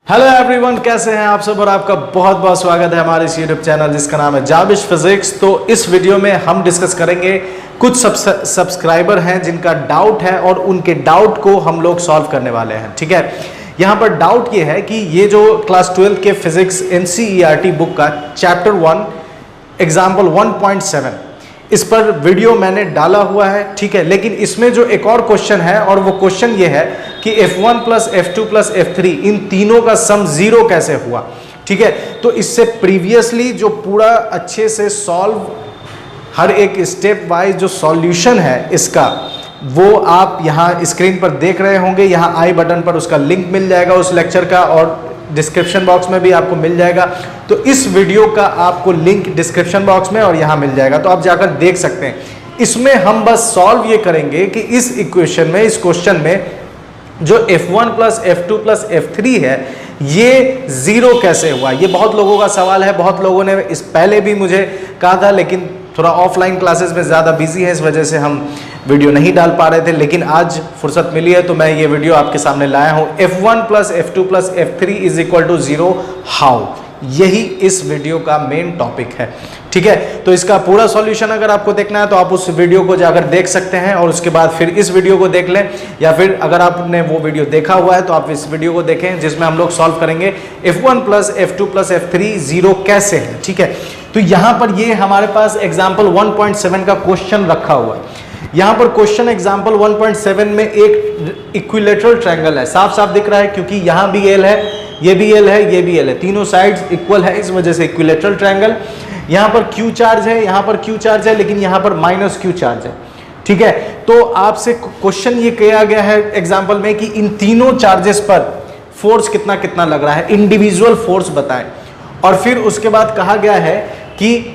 Hello everyone, कैसे हैं आप सब। और आपका बहुत बहुत स्वागत है हमारे इस यूट्यूब चैनल जिसका नाम है जाबिश फिजिक्स। तो इस वीडियो में हम डिस्कस करेंगे कुछ सब्सक्राइबर हैं जिनका डाउट है और उनके डाउट को हम लोग सॉल्व करने वाले हैं। ठीक है, यहाँ पर डाउट ये है कि ये जो क्लास 12 के फिजिक्स NCERT बुक का चैप्टर 1 एग्जाम्पल 1.7 इस पर वीडियो मैंने डाला हुआ है। ठीक है, लेकिन इसमें जो एक और क्वेश्चन है और वो क्वेश्चन ये है कि F1 plus F2 plus F3 इन तीनों का सम 0 कैसे हुआ। ठीक है, तो इससे प्रीवियसली जो पूरा अच्छे से सॉल्व हर एक स्टेप वाइज जो सॉल्यूशन है इसका, वो आप यहाँ स्क्रीन पर देख रहे होंगे। यहाँ आई बटन पर उसका लिंक मिल जाएगा उस लेक्चर का, और डिस्क्रिप्शन बॉक्स में भी आपको मिल जाएगा। तो इस वीडियो का आपको लिंक डिस्क्रिप्शन बॉक्स में और यहाँ मिल जाएगा, तो आप जाकर देख सकते हैं। इसमें हम बस सॉल्व ये करेंगे कि इस इक्वेशन में, इस क्वेश्चन में जो F1 plus F2 plus F3 है ये 0 कैसे हुआ। ये बहुत लोगों का सवाल है, बहुत लोगों ने इस पहले भी मुझे कहा था, लेकिन थोड़ा ऑफलाइन क्लासेस में ज़्यादा बिजी है, इस वजह से हम वीडियो नहीं डाल पा रहे थे। लेकिन आज फुर्सत मिली है तो मैं ये वीडियो आपके सामने लाया हूँ। F1 plus F2 plus F3 is equal to 0 how, यही इस वीडियो का मेन टॉपिक है। ठीक है, तो इसका पूरा सॉल्यूशन अगर आपको देखना है तो आप उस वीडियो को जाकर देख सकते हैं और उसके बाद फिर इस वीडियो को देख लें, या फिर अगर आपने वो वीडियो देखा हुआ है तो आप इस वीडियो को देखें जिसमें हम लोग सॉल्व करेंगे F1 plus F2 plus F3 0 कैसे है। ठीक है, तो यहाँ पर ये हमारे पास एग्जाम्पल 1.7 का क्वेश्चन रखा हुआ है। यहाँ पर क्वेश्चन एग्जाम्पल 1.7 में एक इक्विलेटरल ट्रायंगल है, साफ साफ दिख रहा है क्योंकि यहाँ भी एल है, ये भी एल है, ये भी एल है, तीनों साइड्स इक्वल है, इस वजह से इक्विलेटरल ट्रायंगल। यहाँ पर क्यू चार्ज है, यहाँ पर क्यू चार्ज है, लेकिन यहाँ पर माइनस क्यू चार्ज है। ठीक है, तो आपसे क्वेश्चन ये किया गया है एग्जाम्पल में कि इन तीनों चार्जेस पर फोर्स कितना कितना लग रहा है, इंडिविजुअल फोर्स बताएं। और फिर उसके बाद कहा गया है कि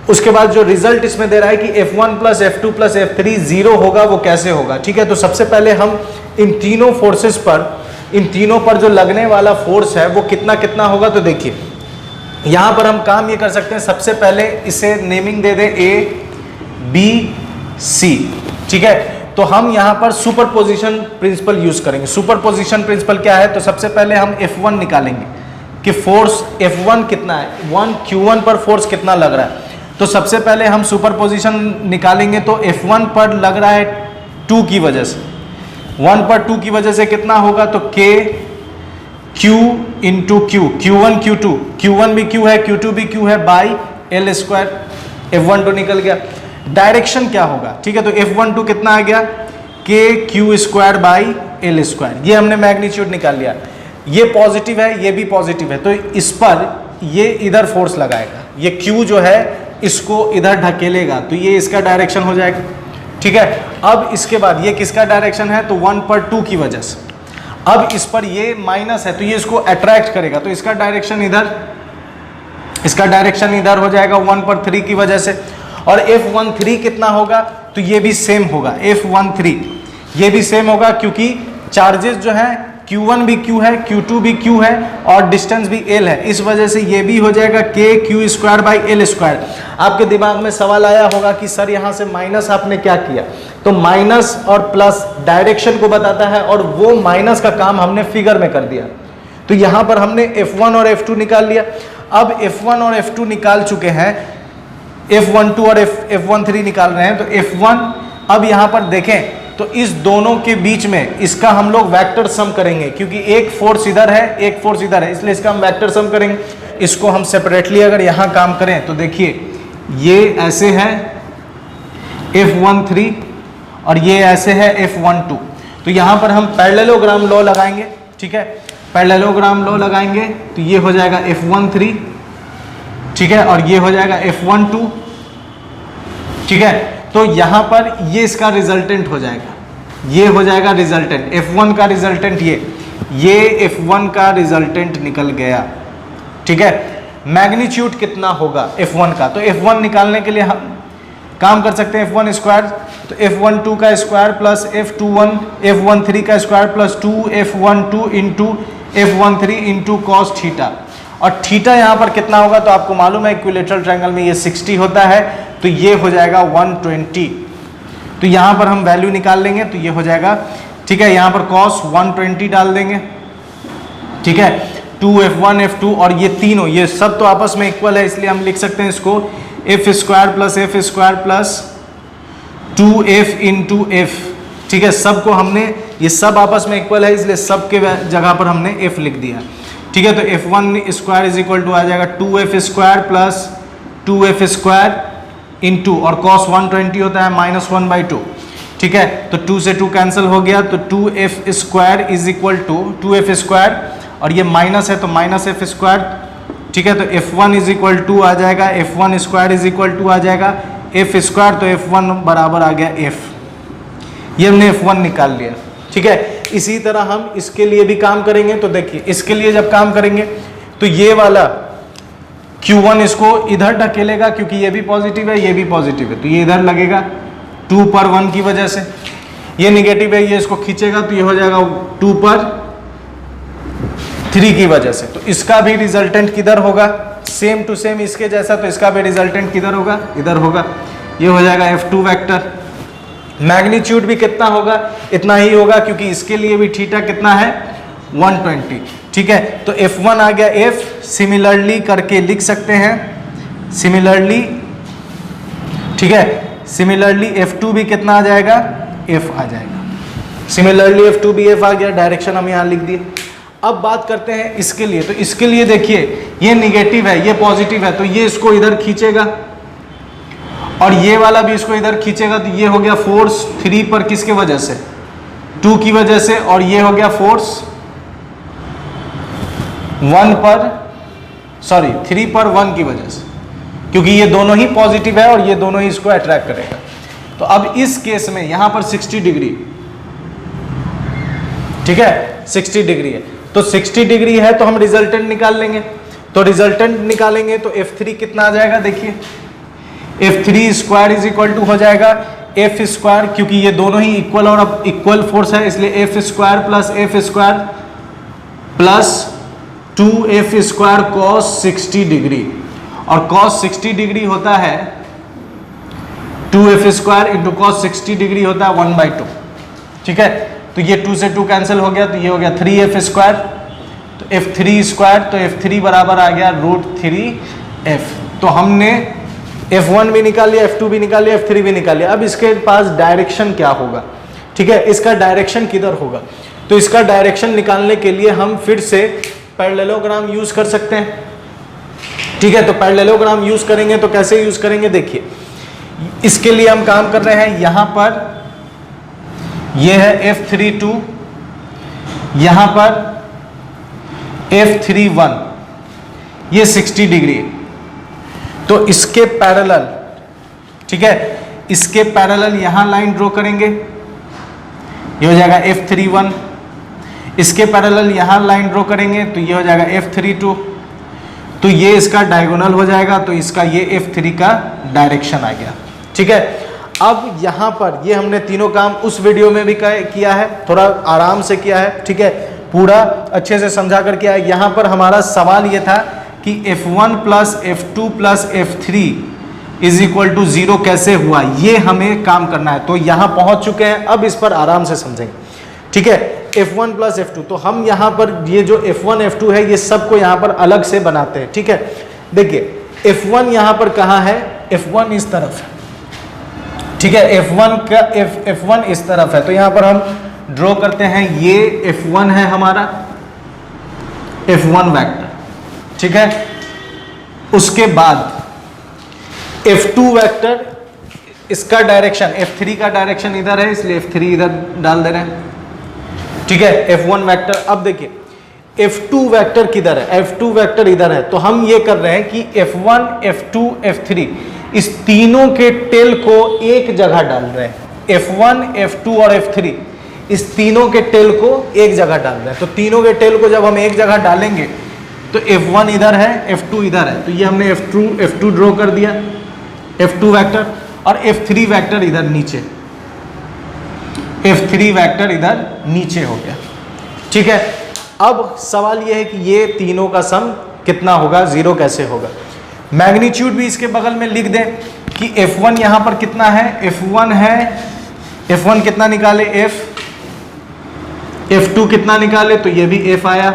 उसके बाद जो रिजल्ट इसमें दे रहा है कि F1 plus F2 plus F3 0 होगा, वो कैसे होगा। ठीक है, तो सबसे पहले हम इन तीनों फोर्सेस पर, इन तीनों पर जो लगने वाला फोर्स है वो कितना कितना होगा। तो देखिए यहाँ पर हम काम ये कर सकते हैं, सबसे पहले इसे naming they they A B C। ठीक है, तो हम यहाँ पर सुपरपोजिशन प्रिंसिपल यूज करेंगे। सुपरपोजिशन प्रिंसिपल क्या है, तो सबसे पहले हम F1 निकालेंगे कि फोर्स F1 कितना है, 1 Q1 पर फोर्स कितना लग रहा है। तो सबसे पहले हम सुपरपोजिशन निकालेंगे तो F1 पर लग रहा है 2 की वजह से, 1 पर 2 की वजह से कितना होगा, तो K Q into Q, Q1 Q2, Q1 भी Q है, Q2 भी Q है, बाई L स्क्वायर। F12 निकल गया। डायरेक्शन क्या होगा, ठीक है, तो F12 कितना आ गया, K Q square by L square. ये हमने मैग्नीट्यूड निकाल लिया। ये पॉजिटिव है, ये भी पॉजिटिव है, तो इस पर ये इधर फोर्स लगाएगा, ये Q जो है इसको इधर ढकेलेगा, तो ये इसका डायरेक्शन हो जाएगा। ठीक है, अब इसके बाद ये किसका डायरेक्शन है, तो 1 पर 2 की वजह से। अब इस पर ये माइनस है तो ये इसको अट्रैक्ट करेगा, तो इसका डायरेक्शन इधर, इसका डायरेक्शन इधर हो जाएगा 1 पर 3 की वजह से। और F13 कितना होगा, तो ये भी सेम होगा, F13 ये भी सेम होगा क्योंकि चार्जेस जो है Q1 भी Q है, Q2 भी Q है और डिस्टेंस भी L है, इस वजह से ये भी हो जाएगा K Q square by L square. आपके दिमाग में सवाल आया होगा कि सर यहाँ से माइनस आपने क्या किया, तो माइनस और प्लस डायरेक्शन को बताता है और वो माइनस का काम हमने फिगर में कर दिया। तो यहाँ पर हमने F1 और F2 निकाल लिया। अब F1 और F2 निकाल चुके हैं, F12 और F13 निकाल रहे हैं, तो F1 अब यहाँ पर देखें तो इस दोनों के बीच में इसका हम लोग वेक्टर सम करेंगे, क्योंकि एक फोर्स इधर है, एक फोर्स इधर है, इसलिए इसका हम वेक्टर सम करेंगे। इसको हम सेपरेटली अगर यहाँ काम करें तो देखिए ये ऐसे है F13 और ये ऐसे है F12। तो यहाँ पर हम पैरेललोग्राम लॉ लगाएंगे। ठीक है, पैरेललोग्राम लॉ लगाएंगे तो ये हो जाएगा F13, ठीक है, और ये हो जाएगा F12। ठीक है, तो यहाँ पर ये इसका रिजल्टेंट हो जाएगा, ये हो जाएगा रिजल्टेंट, F1 का रिजल्टेंट ये F1 का रिजल्टेंट निकल गया। ठीक है, मैग्नीट्यूड कितना होगा F1 का, तो F1 निकालने के लिए हम काम कर सकते हैं F1 स्क्वायर, तो F12 का स्क्वायर प्लस F21, F13 का square plus 2F12 into F13 into cos theta. और थीटा यहाँ पर कितना होगा, तो आपको मालूम है इक्विलेटरल ट्रायंगल में ये 60 होता है, तो ये हो जाएगा 120। तो यहाँ पर हम वैल्यू निकाल लेंगे तो ये हो जाएगा। ठीक है, यहाँ पर cos 120 डाल देंगे। ठीक है, 2f1 f2 और ये तीनों ये सब तो आपस में इक्वल है, इसलिए हम लिख सकते हैं इसको F square plus 2f into F. ठीक है, सबको हमने ये सब आपस में इक्वल है इसलिए सब के जगह पर हमने f लिख दिया। ठीक है, तो f1 square is equal to आ जाएगा 2f square plus 2f square into और cos 120 होता है -1/2। ठीक है, तो 2 से 2 कैंसिल हो गया तो 2f square is equal to 2f square और ये माइनस है तो -f स्क्वायर। ठीक है, तो f1 इज इक्वल टू आ जाएगा f1 square is equal to आ जाएगा f स्क्वायर, तो f1 बराबर आ गया f। ये हमने f1 निकाल लिया। ठीक है, इसी तरह हम इसके लिए भी काम करेंगे। तो देखिए इसके लिए जब काम करेंगे तो ये वाला Q1 इसको इधर ढकेलेगा क्योंकि ये भी पॉजिटिव है ये भी पॉजिटिव है, तो ये इधर लगेगा 2 पर 1 की वजह से। ये निगेटिव है ये इसको खींचेगा तो ये हो जाएगा 2 पर 3 की वजह से। तो इसका भी रिजल्टेंट किधर होगा, सेम टू सेम इसके जैसा, तो इसका भी रिजल्टेंट किधर होगा, इधर होगा। ये हो जाएगा f2 वेक्टर। मैग्नीट्यूड भी कितना होगा, इतना ही होगा क्योंकि इसके लिए भी थीटा कितना है 120। ठीक है, तो f1 आ गया f, सिमिलरली करके लिख सकते हैं सिमिलरली। ठीक है, सिमिलरली f2 भी कितना आ जाएगा f आ जाएगा। सिमिलरली f2 भी f आ गया, डायरेक्शन हम यहाँ लिख दिए। अब बात करते हैं इसके लिए। तो इसके लिए देखिए ये निगेटिव है ये पॉजिटिव है, तो ये इसको इधर खींचेगा और ये वाला भी इसको इधर खींचेगा, तो ये हो गया फोर्स 3 पर किसके वजह से 2 की वजह से, और ये हो गया फोर्स 3 पर 1 की वजह से, क्योंकि ये दोनों ही पॉजिटिव है और ये दोनों ही इसको अट्रैक्ट करेगा। तो अब इस केस में यहां पर 60 डिग्री, ठीक है 60 डिग्री है, तो 60 डिग्री है तो हम रिजल्टेंट निकाल लेंगे। तो रिजल्टेंट निकालेंगे तो f3 कितना आ जाएगा, देखिए f3 square is equal to हो जाएगा f स्क्वायर, क्योंकि ये दोनों ही इक्वल और अब इक्वल फोर्स है इसलिए f square plus 2f square cos 60 degree, और cos 60 डिग्री होता है 2f square into cos 60 degree होता है 1/2। ठीक है, तो ये 2 से 2 कैंसिल हो गया तो ये हो गया 3f स्क्वायर, तो f3 स्क्वायर, तो f3 बराबर आ गया √3f। तो हमने f1 भी निकाल लिया, f2 भी निकाल लिया, f3 भी निकाल लिया। अब इसके पास डायरेक्शन क्या होगा, ठीक है, इसका डायरेक्शन किधर होगा। तो इसका डायरेक्शन निकालने के लिए हम फिर से पैरेललोग्राम यूज कर सकते हैं। ठीक है, तो पैरेललोग्राम यूज करेंगे तो कैसे यूज करेंगे, देखिए इसके लिए हम काम कर रहे हैं, यहां पर ये है f32, यहां पर f31, ये 60 डिग्री है, तो इसके पैरेलल, ठीक है, इसके पैरेलल यहां लाइन ड्रॉ करेंगे, ये हो जाएगा f31, इसके पैरेलल यहां लाइन ड्रॉ करेंगे तो ये हो जाएगा f32, तो ये इसका डायगोनल हो जाएगा, तो इसका ये f3 का डायरेक्शन आ गया। ठीक है, अब यहाँ पर ये हमने तीनों काम उस वीडियो में भी किया है, थोड़ा आराम से किया है, ठीक है, पूरा अच्छे से समझा कर किया है। यहाँ पर हमारा सवाल ये था कि f1 plus f2 plus f3 is equal to 0 कैसे हुआ, ये हमें काम करना है। तो यहाँ पहुँच चुके हैं, अब इस पर आराम से समझेंगे। ठीक है, f1 प्लस f2, तो हम यहाँ पर ये जो f1 f2 है ये सबको यहाँ पर अलग से बनाते हैं। ठीक है, देखिए f1 यहाँ पर कहाँ है, f1 इस तरफ है। ठीक है, f1 इस तरफ है, तो यहाँ पर हम ड्रॉ करते हैं, ये f1 है हमारा f1 वेक्टर। ठीक है, उसके बाद f2 वेक्टर, इसका डायरेक्शन f3 का डायरेक्शन इधर है इसलिए f3 इधर डाल दे रहे हैं। ठीक है, f1 वेक्टर, अब देखिए f2 वेक्टर किधर है, f2 वेक्टर इधर है, तो हम ये कर रहे हैं कि f1 f2 f3 इस तीनों के टेल को एक जगह डाल रहे हैं, f1 f2 और f3 इस तीनों के टेल को एक जगह डाल रहे हैं। तो तीनों के टेल को जब हम एक जगह डालेंगे तो f1 इधर है f2 इधर है, तो ये हमने f2 ड्रॉ कर दिया, f2 वेक्टर, और f3 वेक्टर इधर नीचे, f3 वेक्टर इधर नीचे हो गया। ठीक है, अब सवाल यह है कि ये तीनों का सम कितना होगा, 0 कैसे होगा। मैग्नीट्यूड भी इसके बगल में लिख दें कि f1 यहां पर कितना है, f1 है, f1 कितना निकाले f2 कितना निकाले, तो ये भी f आया,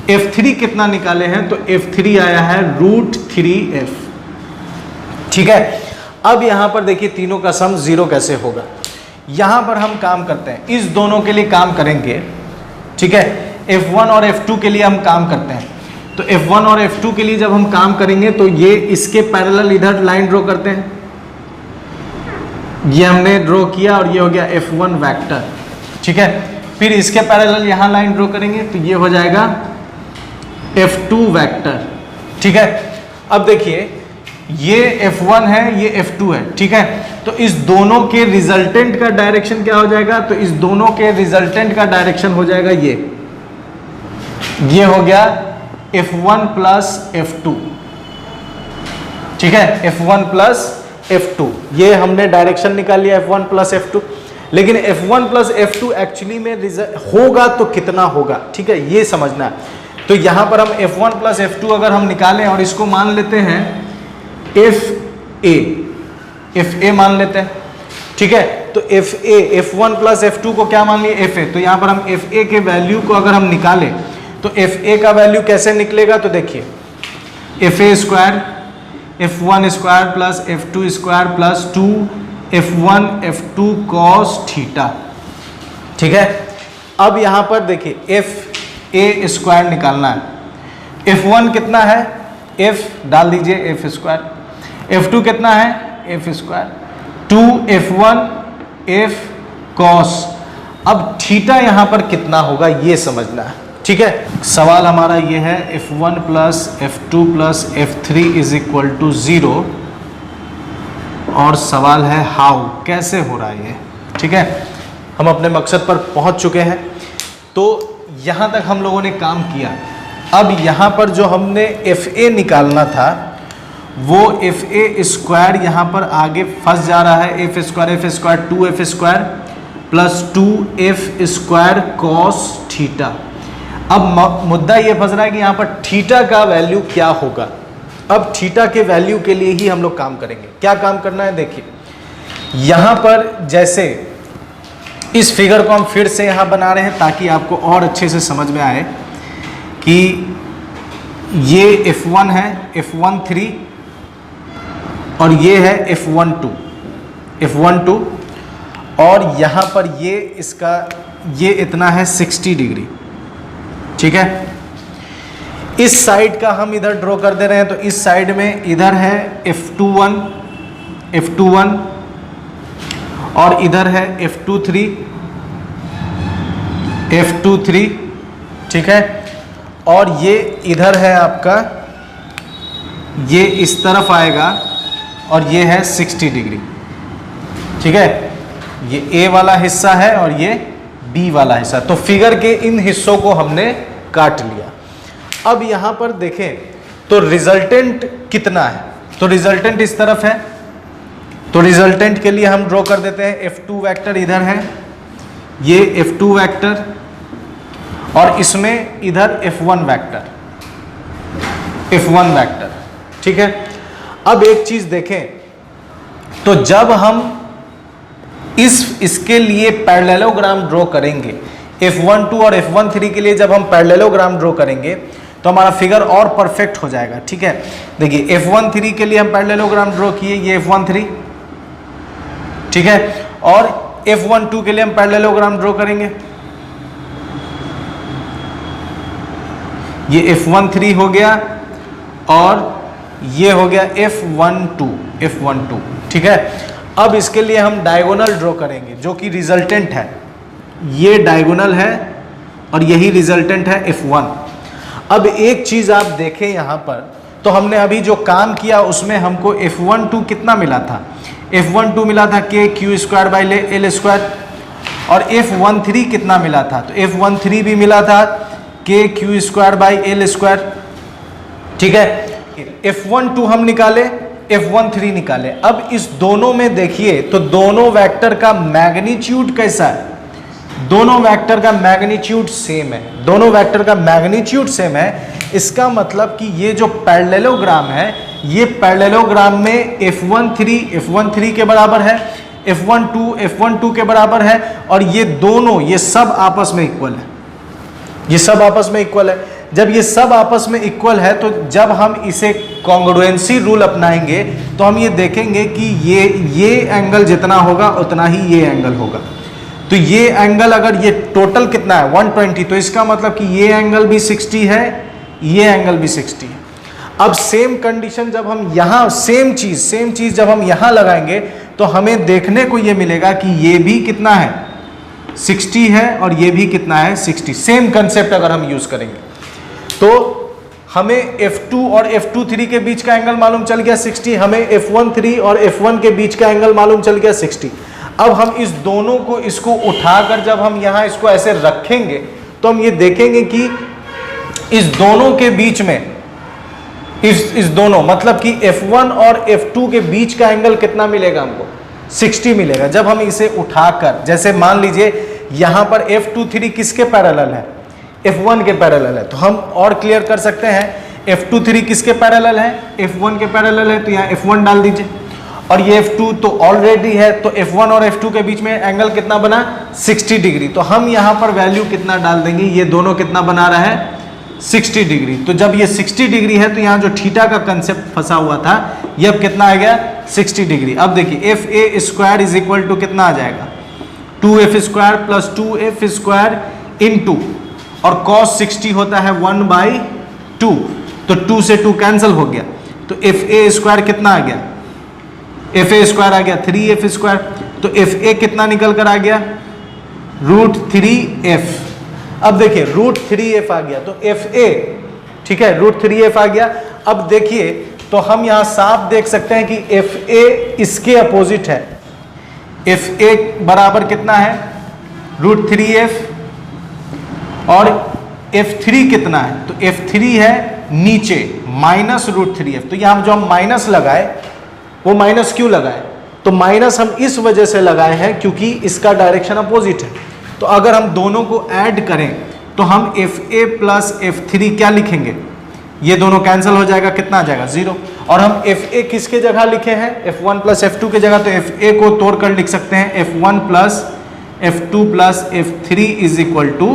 F3 कितना निकाले हैं, तो F3 आया है √3f। ठीक है, अब यहां पर देखिए तीनों का सम 0 कैसे होगा। यहां पर हम काम करते हैं, इस दोनों के लिए काम करेंगे। ठीक है, F1 और F2 के लिए हम काम करते हैं। तो F1 और F2 के लिए जब हम काम करेंगे तो ये इसके पैरेलल इधर लाइन ड्रॉ करते हैं, ये हमने ड्रॉ किया और ये हो गया F1 वेक्टर। ठीक है, फिर इसके पैरेलल यहां लाइन ड्रॉ करेंगे तो ये हो जाएगा F2 वेक्टर। ठीक है, अब देखिए ये F1 है, ये F2 है। ठीक है, तो इस दोनों के रिजल्टेंट का डायरेक्शन क्या हो जाएगा, तो इस दोनों के रिजल्टेंट का डायरेक्शन हो जाएगा ये हो गया F1 प्लस F2। ठीक है, F1 प्लस F2, ये हमने डायरेक्शन निकाल लिया F1 प्लस F2। लेकिन F1 प्लस F2 एक्चुअली में होगा तो कितना होगा, ठीक है, ये समझना है। तो यहां पर हम F1 प्लस F2 अगर हम निकालें और इसको मान लेते हैं FA मान लेते हैं। ठीक है, तो F1 प्लस F2 को क्या मान लिए, FA। तो यहां पर हम FA के वैल्यू को अगर हम निकालें तो FA का वैल्यू कैसे निकलेगा, तो देखिए FA square F1 square plus F2 square plus 2F1 F2 cos theta. ठीक है, अब यहां पर देखिए FA स्क्वायर निकालना है। F1 कितना है, F डाल दीजिए F स्क्वायर, F2 कितना है F square, 2F1 F cos। अब थीटा यहां पर कितना होगा ये समझना है। ठीक है, सवाल हमारा ये है F1 plus F2 plus F3 is equal to 0, और सवाल है हाउ, कैसे हो रहा है ये। ठीक है, हम अपने मकसद पर पहुंच चुके हैं। तो यहां तक हम लोगों ने काम किया। अब यहां पर जो हमने FA निकालना था वो FA स्क्वायर यहां पर आगे फंस जा रहा है। F square 2F square plus 2F square cos theta. अब मुद्दा ये फंस रहा है कि यहाँ पर थीटा का वैल्यू क्या होगा। अब थीटा के वैल्यू के लिए ही हम लोग काम करेंगे। क्या काम करना है, देखिए यहाँ पर जैसे इस फिगर को हम फिर से यहाँ बना रहे हैं ताकि आपको और अच्छे से समझ में आए कि ये F1 है, F13 और ये है F12 और यहाँ पर ये इसका ये इतना है 60 डिग्री। ठीक है, इस साइड का हम इधर ड्रॉ कर दे रहे हैं। तो इस साइड में इधर है F21 और इधर है F23। ठीक है, और ये इधर है आपका, ये इस तरफ आएगा और ये है 60 डिग्री। ठीक है, ये A वाला हिस्सा है और ये B वाला हिस्सा। तो फिगर के इन हिस्सों को हमने काट लिया। अब यहां पर देखें तो रिजल्टेंट कितना है, तो रिजल्टेंट इस तरफ है। तो रिजल्टेंट के लिए हम ड्रॉ कर देते हैं F2 वेक्टर इधर है, ये F2 वेक्टर और इसमें इधर F1 वेक्टर। ठीक है, अब एक चीज देखें, तो जब हम इसके लिए पैरेललोग्राम ड्रॉ करेंगे, F12 और F13 के लिए जब हम पैरेललोग्राम ड्रॉ करेंगे तो हमारा फिगर और परफेक्ट हो जाएगा। ठीक है, देखिए F13 के लिए हम पैरेललोग्राम ड्रॉ किए, ये F13। ठीक है, और F12 के लिए हम पैरेललोग्राम ड्रॉ करेंगे, ये F13 हो गया और ये हो गया F12। ठीक है, अब इसके लिए हम डायगोनल ड्रॉ करेंगे जो कि रिजल्टेंट है, ये डायगोनल है और यही रिजल्टेंट है F1। अब एक चीज आप देखें यहां पर, तो हमने अभी जो काम किया उसमें हमको F12 कितना मिला था, F12 मिला था KQ square by L square, और F13 कितना मिला था, तो F13 भी मिला था KQ square by L square. ठीक है, F12 हम निकाले, F13 निकाले। अब इस दोनों में देखिए तो दोनों वेक्टर का मैग्नीट्यूड कैसा है, दोनों वेक्टर का मैग्नीट्यूड सेम है, दोनों वेक्टर का मैग्नीट्यूड सेम है। इसका मतलब कि ये जो पैरेललोग्राम है, ये पैरेललोग्राम में F13 के बराबर है, F12 के बराबर है, और ये दोनों ये सब आपस में इक्वल है, ये सब आपस में इक्वल है। जब ये सब आपस में इक्वल है तो जब हम इसे कॉन्ग्रुएंसी रूल अपनाएंगे तो हम ये देखेंगे कि ये एंगल जितना होगा उतना ही ये एंगल होगा। तो ये एंगल अगर ये टोटल कितना है 120, तो इसका मतलब कि ये एंगल भी 60 है, ये एंगल भी 60 है। अब सेम कंडीशन जब हम यहाँ सेम चीज जब हम यहाँ लगाएंगे तो हमें देखने को ये मिलेगा कि ये भी कितना है 60 है और ये भी कितना है 60। सेम कंसेप्ट अगर हम यूज करेंगे तो हमें F2 और F23 के बीच का एंगल मालूम चल गया 60, हमें F13 और F1 के बीच का एंगल मालूम चल गया 60। अब हम इस दोनों को इसको उठाकर जब हम यहाँ इसको ऐसे रखेंगे तो हम ये देखेंगे कि इस दोनों के बीच में इस दोनों मतलब कि F1 और F2 के बीच का एंगल कितना मिलेगा हमको 60 मिलेगा। जब हम इसे उठाकर जैसे मान लीजिए यहाँ पर F23 किसके पैरेलल है F1 के पैरेलल है, तो हम और क्लियर कर सकते हैं F23 किसके पैरेलल है F1 के पैरेलल है, तो यहाँ F1 डाल दीजिए और ये F2 तो ऑलरेडी है, तो F1 और F2 के बीच में एंगल कितना बना 60 डिग्री। तो हम यहाँ पर वैल्यू कितना डाल देंगे, ये दोनों कितना बना रहा है 60 डिग्री। तो जब ये 60 डिग्री है तो यहाँ जो थीटा का कंसेप्ट फंसा हुआ था ये अब कितना आ गया 60 डिग्री। अब देखिए FA square is equal to कितना आ जाएगा 2F square plus 2F square into और cos 60 होता है 1/2, तो 2 से 2 कैंसिल हो गया, तो FA स्क्वायर कितना आ गया FA स्क्वायर आ गया 3F स्क्वायर, तो FA कितना निकल कर आ गया √3F। अब देखिए √3F आ गया तो FA ठीक है √3F आ गया। अब देखिए तो हम यहां साफ देख सकते हैं कि FA इसके अपोजिट है, FA बराबर कितना है √3F और F3 कितना है, तो F3 है नीचे -√3F। तो यहां जो हम माइनस लगाए वो माइनस क्यों लगाए, तो माइनस हम इस वजह से लगाए हैं क्योंकि इसका डायरेक्शन अपोजिट है। तो अगर हम दोनों को ऐड करें तो हम FA प्लस F3 क्या लिखेंगे, ये दोनों कैंसिल हो जाएगा, कितना आ जाएगा 0। और हम FA किसके जगह लिखे हैं F1 प्लस F2 के जगह, तो FA को तोड़कर लिख सकते हैं F1 plus F2 plus F3 is equal to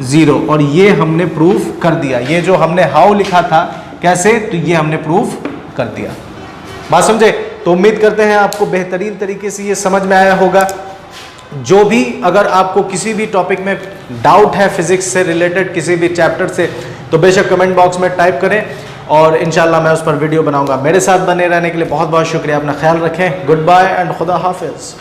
0। और ये हमने प्रूफ कर दिया, ये जो हमने हाउ लिखा था कैसे, तो ये हमने प्रूफ कर दिया। बात समझे? तो उम्मीद करते हैं आपको बेहतरीन तरीके से ये समझ में आया होगा। जो भी अगर आपको किसी भी टॉपिक में डाउट है फिजिक्स से रिलेटेड किसी भी चैप्टर से, तो बेशक कमेंट बॉक्स में टाइप करें और इंशाल्लाह मैं उस पर वीडियो बनाऊंगा। मेरे साथ बने रहने के लिए बहुत बहुत शुक्रिया, अपना ख्याल रखें, गुड बाय एंड खुदा हाफिज।